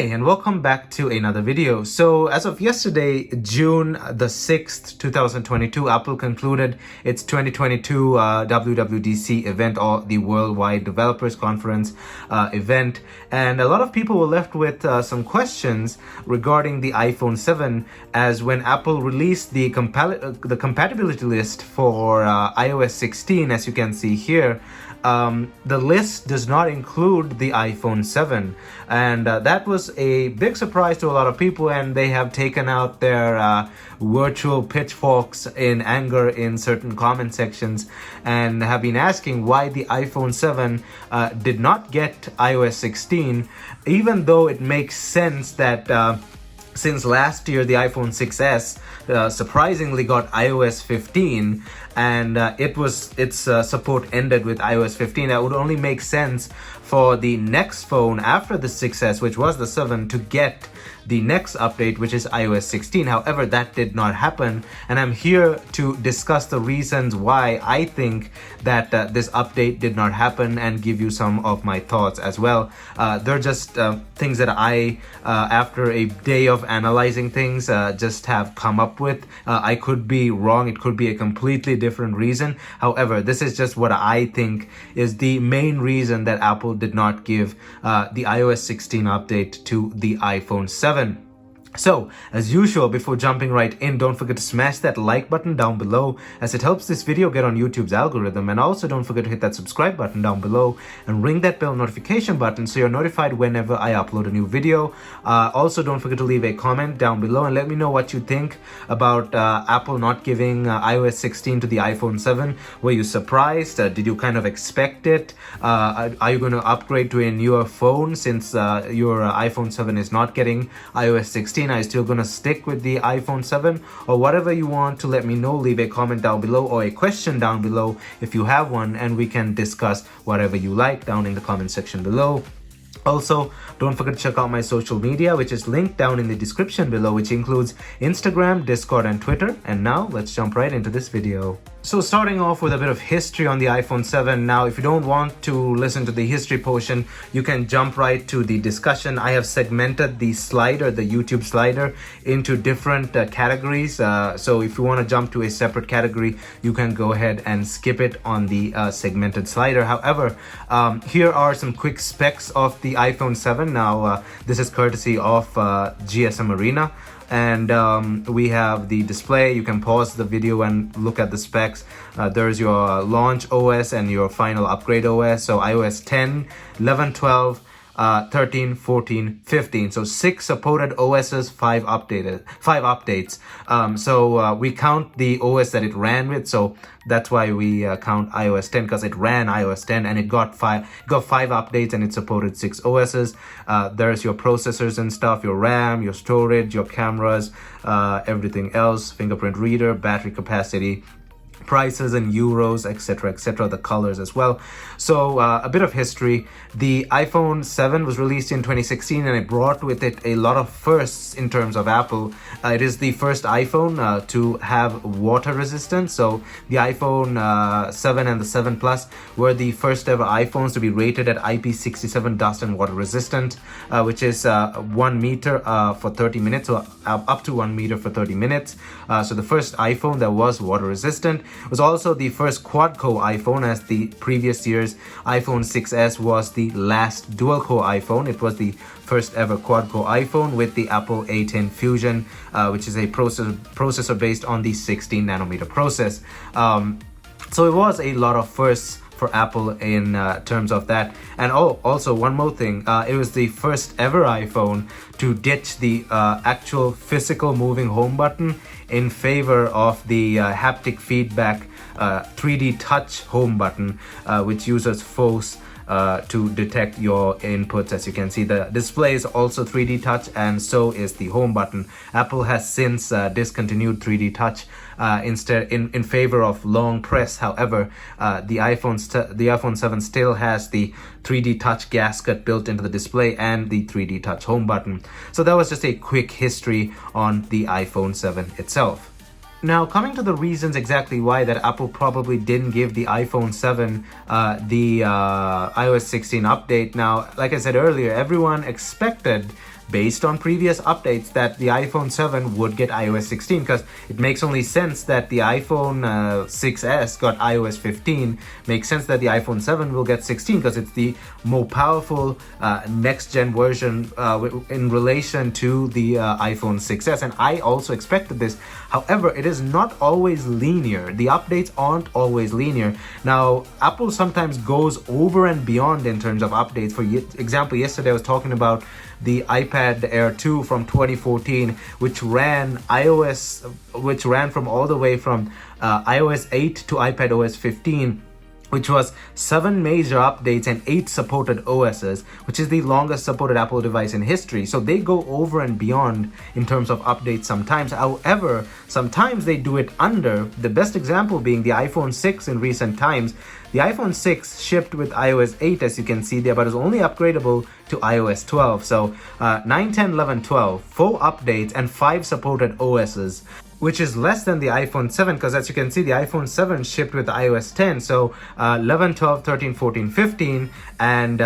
Hi and welcome back to another video. So as of yesterday, June the 6th, 2022, Apple concluded its 2022 WWDC event, or the Worldwide Developers Conference event. And a lot of people were left with some questions regarding the iPhone 7, as when Apple released the compatibility list for iOS 16, as you can see here, the list does not include the iPhone 7, and that was a big surprise to a lot of people, and they have taken out their virtual pitchforks in anger in certain comment sections and have been asking why the iPhone 7 did not get iOS 16, even though it makes sense that since last year, the iPhone 6s surprisingly got iOS 15, and its support ended with iOS 15. That would only make sense for the next phone after the 6s, which was the 7, to get the next update, which is iOS 16. However, that did not happen, and I'm here to discuss the reasons why I think that this update did not happen and give you some of my thoughts as well. They're just things that I, after a day of analyzing things, just have come up with. I could be wrong. It could be a completely different reason. However, this is just what I think is the main reason that Apple did not give the iOS 16 update to the iPhone 7. So, as usual, before jumping right in, don't forget to smash that like button down below, as it helps this video get on YouTube's algorithm. And also don't forget to hit that subscribe button down below and ring that bell notification button so you're notified whenever I upload a new video. Also, don't forget to leave a comment down below and let me know what you think about Apple not giving iOS 16 to the iPhone 7. Were you surprised? Did you kind of expect it? Are you going to upgrade to a newer phone since your iPhone 7 is not getting iOS 16? Are you still gonna stick with the iPhone 7? Or whatever you want to let me know, leave a comment down below or a question down below if you have one, and we can discuss whatever you like down in the comment section below. Also, don't forget to check out my social media, which is linked down in the description below, which includes Instagram, Discord, and Twitter. And now let's jump right into this video. So starting off with a bit of history on the iPhone 7. Now, if you don't want to listen to the history portion, you can jump right to the discussion. I have segmented the slider, the YouTube slider, into different categories. So if you want to jump to a separate category, you can go ahead and skip it on the segmented slider. However, here are some quick specs of the iPhone 7. Now, this is courtesy of GSM Arena. And we have the display. You can pause the video and look at the specs. There's your launch OS and your final upgrade OS. So iOS 10, 11, 12, 13, 14, 15. So 6 supported OSs, 5 updates. So we count the OS that it ran with. So that's why we count iOS 10, because it ran iOS 10 and it got five updates and it supported 6 OSs. There's your processors and stuff, your RAM, your storage, your cameras, everything else, fingerprint reader, battery capacity, prices in euros, etc., the colors as well. So a bit of history. The iPhone 7 was released in 2016 and it brought with it a lot of firsts in terms of Apple. It is the first iPhone to have water resistance. So the iPhone 7 and the 7 Plus were the first ever iPhones to be rated at IP67 dust and water resistant, which is 1 meter for 30 minutes, so up to 1 meter for 30 minutes. So the first iPhone that was water resistant. Was also the first quad-core iPhone, as the previous year's iPhone 6s was the last dual-core iPhone. It was the first ever quad-core iPhone with the Apple A10 Fusion, which is a processor based on the 16 nanometer process. So it was a lot of firsts for Apple in terms of that. And also one more thing, it was the first ever iPhone to ditch the actual physical moving home button in favor of the haptic feedback 3D touch home button, which uses force to detect your inputs. As you can see, the display is also 3D touch, and so is the home button. Apple has since discontinued 3D touch instead in favor of long press. However, the iPhone 7 still has the 3D touch gasket built into the display and the 3D touch home button. So that was just a quick history on the iPhone 7 itself. Now, coming to the reasons exactly why that Apple probably didn't give the iPhone 7 the iOS 16 update. Now, like I said earlier, everyone expected based on previous updates that the iPhone 7 would get iOS 16, because it makes only sense that the iPhone 6s got iOS 15. Makes sense that the iPhone 7 will get 16 because it's the more powerful next gen version in relation to the iPhone 6s, and I also expected this. However, it is not always linear. The updates aren't always linear. Now, Apple sometimes goes over and beyond in terms of updates. For example, yesterday I was talking about the iPad Air 2 from 2014, which ran from all the way from iOS 8 to iPadOS 15, which was 7 major updates and 8 supported OSs, which is the longest supported Apple device in history. So they go over and beyond in terms of updates sometimes. However, sometimes they do it under. The best example being the iPhone 6 in recent times. The iPhone 6 shipped with iOS 8, as you can see there, but is only upgradable to iOS 12. So 9, 10, 11, 12, 4 updates and 5 supported OSs, which is less than the iPhone 7, because as you can see, the iPhone 7 shipped with iOS 10. So 11, 12, 13, 14, 15. And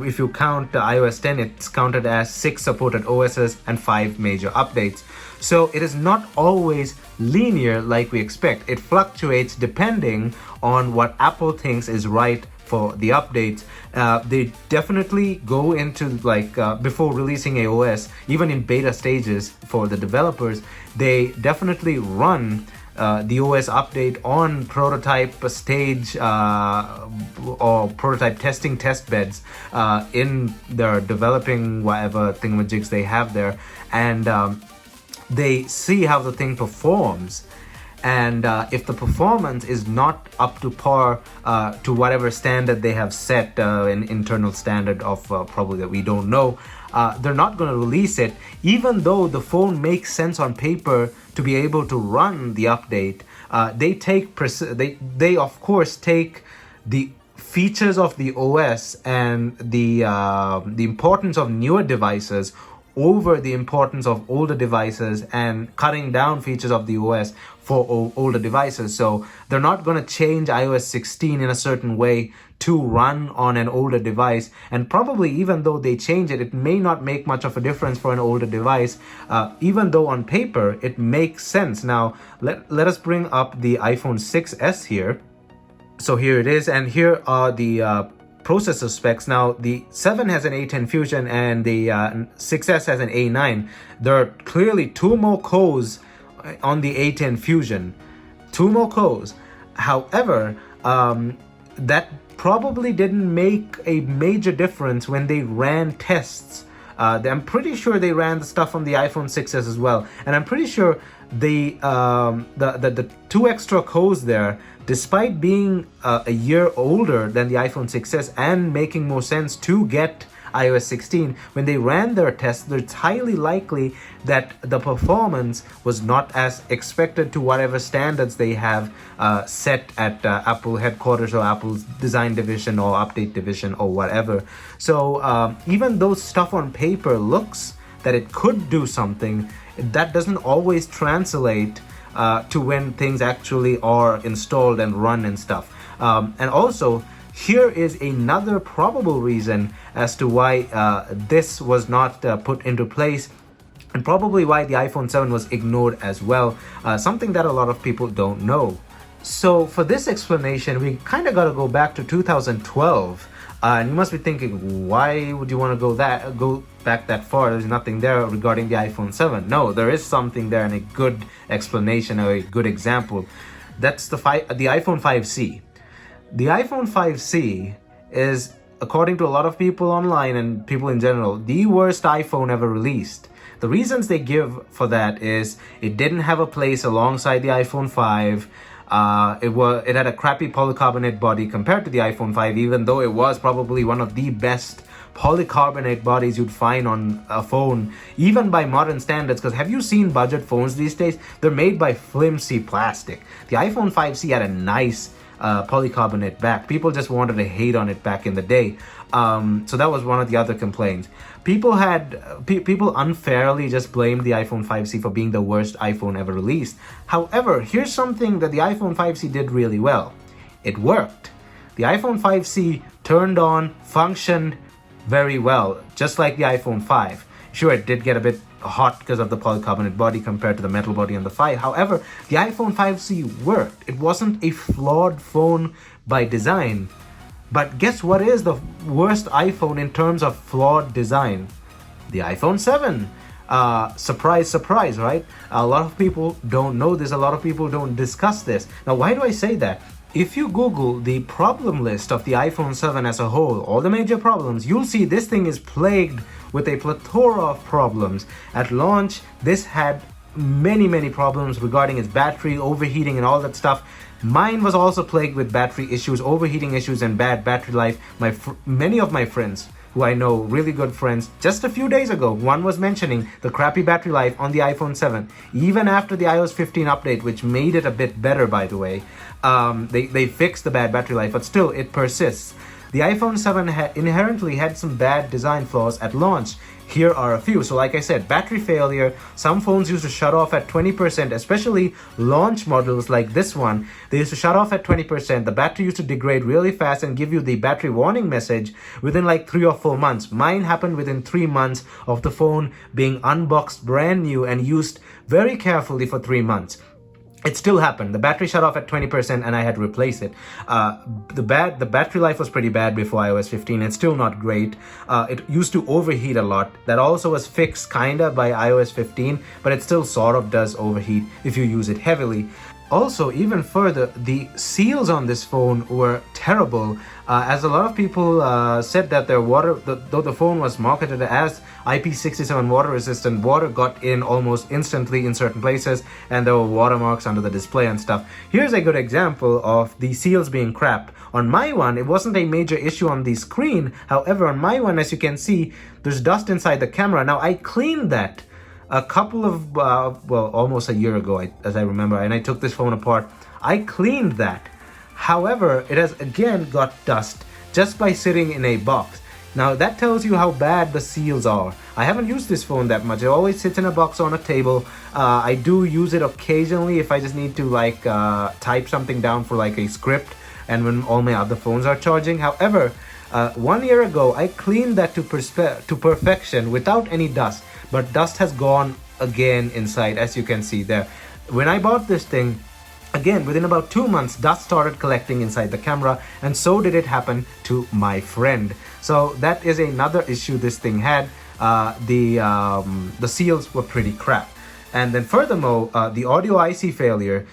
if you count the iOS 10, it's counted as 6 supported OSs and 5 major updates. So it is not always linear like we expect. It fluctuates depending on what Apple thinks is right for the updates. They definitely go into before releasing a OS, even in beta stages for the developers, they definitely run the OS update on prototype stage or prototype testing test beds in their developing whatever thingamajigs they have there, and they see how the thing performs. And if the performance is not up to par to whatever standard they have set, an internal standard of probably that we don't know, they're not going to release it, even though the phone makes sense on paper to be able to run the update. They of course take the features of the OS and the importance of newer devices over the importance of older devices, and cutting down features of the OS for older devices. So they're not going to change iOS 16 in a certain way to run on an older device, and probably even though they change it, it may not make much of a difference for an older device, even though on paper it makes sense. Now let us bring up the iPhone 6s here. So here it is, and here are the processor specs. Now the 7 has an A10 Fusion and the 6S has an A9. There are clearly 2 more cores on the A10 Fusion, 2 more cores. However, that probably didn't make a major difference when they ran tests. I'm pretty sure they ran the stuff on the iPhone 6s as well, and I'm pretty sure the 2 extra cores there, despite being a year older than the iPhone 6s and making more sense to get iOS 16, when they ran their tests, it's highly likely that the performance was not as expected to whatever standards they have set at Apple headquarters or Apple's design division or update division or whatever. So even though stuff on paper looks that it could do something, that doesn't always translate to when things actually are installed and run and stuff. And also, here is another probable reason as to why this was not put into place, and probably why the iPhone 7 was ignored as well, something that a lot of people don't know. So for this explanation, we kind of got to go back to 2012. And you must be thinking, why would you want to go back that far? There's nothing there regarding the iPhone 7. No, there is something there, and a good explanation or a good example. That's the iPhone 5C. The iPhone 5C is, according to a lot of people online and people in general, the worst iPhone ever released. The reasons they give for that is it didn't have a place alongside the iPhone 5. It had a crappy polycarbonate body compared to the iPhone 5, even though it was probably one of the best polycarbonate bodies you'd find on a phone, even by modern standards. Because have you seen budget phones these days? They're made by flimsy plastic. The iPhone 5C had a nice polycarbonate back. People just wanted to hate on it back in the day. So that was one of the other complaints. People unfairly just blamed the iPhone 5C for being the worst iPhone ever released. However, here's something that the iPhone 5C did really well. It worked. The iPhone 5C turned on, functioned very well, just like the iPhone 5. Sure, it did get a bit hot because of the polycarbonate body compared to the metal body on the 5. However, the iPhone 5C worked. It wasn't a flawed phone by design. But guess what is the worst iPhone in terms of flawed design? The iPhone 7. Surprise, surprise, right? A lot of people don't know this. A lot of people don't discuss this. Now, why do I say that? If you Google the problem list of the iPhone 7 as a whole, all the major problems, you'll see this thing is plagued with a plethora of problems. At launch, this had many problems regarding its battery, overheating, and all that stuff. Mine was also plagued with battery issues, overheating issues, and bad battery life. Many of my friends who I know, really good friends, just a few days ago, one was mentioning the crappy battery life on the iPhone 7. Even after the iOS 15 update, which made it a bit better, by the way, they fixed the bad battery life, but still, it persists. The iPhone 7 inherently had some bad design flaws at launch. Here are a few. So like I said, battery failure. Some phones used to shut off at 20%, especially launch models like this one. They used to shut off at 20%. The battery used to degrade really fast and give you the battery warning message within like 3 or 4 months. Mine happened within 3 months of the phone being unboxed brand new and used very carefully for 3 months. It still happened. The battery shut off at 20% and I had to replace it. The battery life was pretty bad before iOS 15. It's still not great. It used to overheat a lot. That also was fixed kinda by iOS 15, but it still sort of does overheat if you use it heavily. Also, even further, the seals on this phone were terrible, as a lot of people said that though the phone was marketed as IP67 water resistant, water got in almost instantly in certain places, and there were watermarks under the display and stuff. Here's a good example of the seals being crap. On my one, it wasn't a major issue on the screen. However, on my one, as you can see, there's dust inside the camera. Now, I cleaned that a couple of, almost a year ago, as I remember, and I took this phone apart. I cleaned that. However, it has again got dust just by sitting in a box. Now, that tells you how bad the seals are. I haven't used this phone that much. It always sits in a box on a table. I do use it occasionally if I just need to type something down for like a script and when all my other phones are charging. However, 1 year ago, I cleaned that to perfection without any dust. But dust has gone again inside, as you can see there. When I bought this thing, again, within about 2 months, dust started collecting inside the camera, and so did it happen to my friend. So that is another issue this thing had. The seals were pretty crap. And then furthermore, the audio IC failure,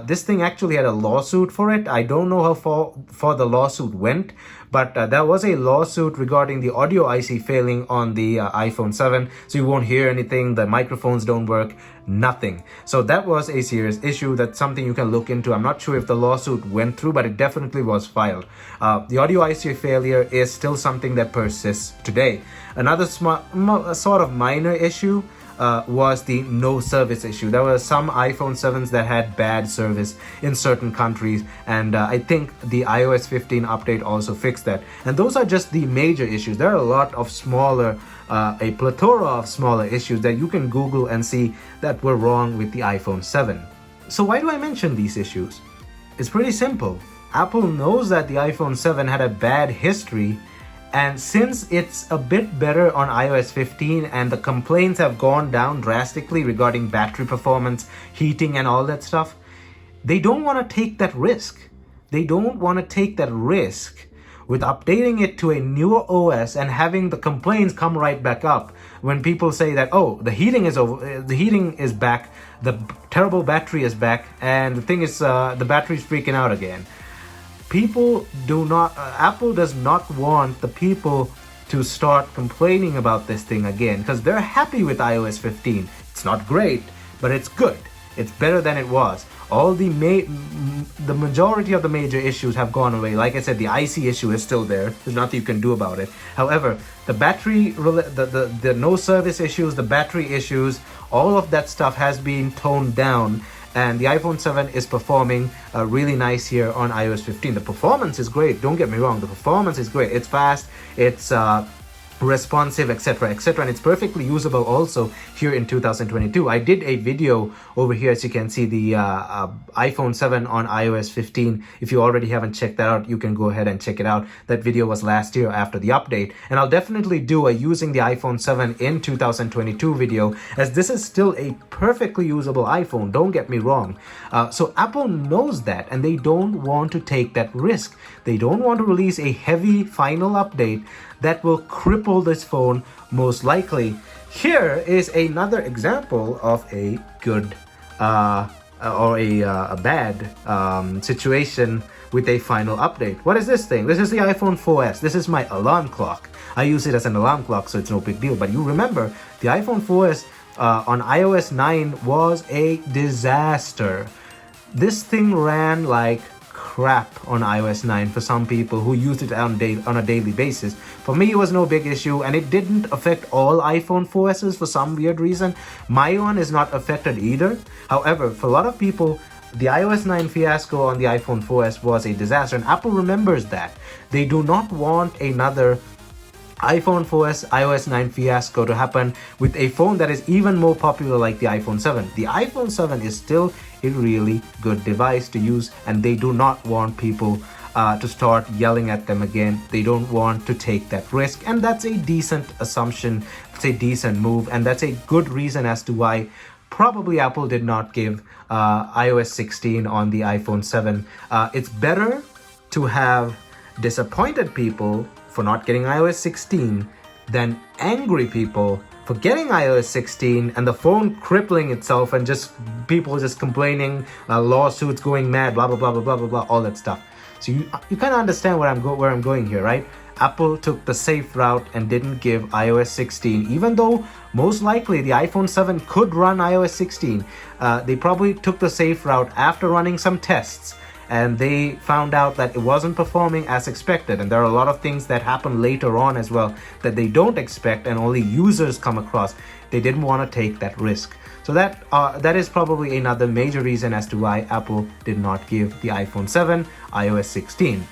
this thing actually had a lawsuit for it. I don't know how far the lawsuit went, but there was a lawsuit regarding the audio IC failing on the iPhone 7. So you won't hear anything, the microphones don't work, nothing. So that was a serious issue. That's something you can look into. I'm not sure if the lawsuit went through, but it definitely was filed. The audio IC failure is still something that persists today. Another sort of minor issue was the no service issue. There were some iPhone 7s that had bad service in certain countries, and I think the iOS 15 update also fixed that. And those are just the major issues. There are a lot of smaller, a plethora of smaller issues that you can Google and see that were wrong with the iPhone 7. So why do I mention these issues? It's pretty simple. Apple knows that the iPhone 7 had a bad history, and since it's a bit better on iOS 15 and the complaints have gone down drastically regarding battery performance, heating, and all that stuff, they don't want to take that risk. They don't want to take that risk with updating it to a newer OS and having the complaints come right back up when people say that, oh, the heating is back, the terrible battery is back, and the thing is, the battery's freaking out again. Apple does not want the people to start complaining about this thing again because they're happy with iOS 15. It's not great, but it's good. It's better than it was. The majority of the major issues have gone away. Like I said, the IC issue is still there. There's nothing you can do about it. However, the battery, the no service issues, the battery issues, all of that stuff has been toned down. And the iPhone 7 is performing really nice here on iOS 15. The performance is great. Don't get me wrong. The performance is great. It's fast. It's responsive, etc., etc., and it's perfectly usable also here in 2022. I did a video over here, as you can see, the iPhone 7 on iOS 15. If you already haven't checked that out, you can go ahead and check it out. That video was last year after the update, and I'll definitely do a using the iPhone 7 in 2022 video, as this is still a perfectly usable iPhone, don't get me wrong. So Apple knows that, and they don't want to take that risk. They don't want to release a heavy final update that will cripple this phone most likely. Here is another example of a good or a bad situation with a final update. What is this thing? This is the iPhone 4S. This is my alarm clock. I use it as an alarm clock, so it's no big deal. But you remember, the iPhone 4S on iOS 9 was a disaster. This thing ran like crap on iOS 9 for some people who used it on a daily basis. For me, it was no big issue, and it didn't affect all iPhone 4Ss for some weird reason. My one is not affected either. However, for a lot of people, the iOS 9 fiasco on the iPhone 4S was a disaster, and Apple remembers that. They do not want another iPhone 4S iOS 9 fiasco to happen with a phone that is even more popular like the iPhone 7. The iPhone 7 is still a really good device to use, and they do not want people to start yelling at them again. They don't want to take that risk, and that's a decent assumption. It's a decent move, and that's a good reason as to why probably Apple did not give iOS 16 on the iPhone 7. It's better to have disappointed people for not getting iOS 16 than angry people for getting iOS 16 and the phone crippling itself and just people just complaining, lawsuits going mad, blah blah blah blah blah blah blah, all that stuff. So you kind of understand where I'm going here, right? Apple took the safe route and didn't give iOS 16, even though most likely the iPhone 7 could run iOS 16. They probably took the safe route after running some tests, and they found out that it wasn't performing as expected. And there are a lot of things that happen later on as well that they don't expect and only users come across. They didn't want to take that risk. So that is probably another major reason as to why Apple did not give the iPhone 7 iOS 16.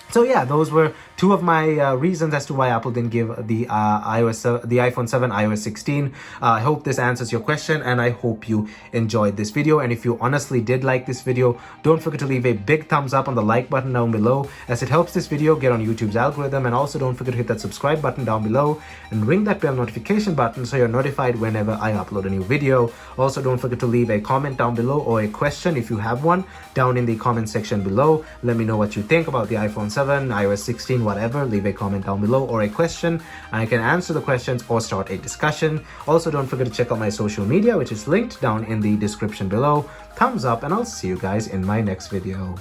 So yeah, those were two of my reasons as to why Apple didn't give the iPhone 7 iOS 16. I hope this answers your question, and I hope you enjoyed this video. And if you honestly did like this video, don't forget to leave a big thumbs up on the like button down below, as it helps this video get on YouTube's algorithm. And also don't forget to hit that subscribe button down below and ring that bell notification button so you're notified whenever I upload a new video. Also, don't forget to leave a comment down below, or a question if you have one, down in the comment section below. Let me know what you think about the iPhone 7, iOS 16, whatever. Leave a comment down below or a question, and I can answer the questions or start a discussion. Also, don't forget to check out my social media, which is linked down in the description below. Thumbs up, and I'll see you guys in my next video.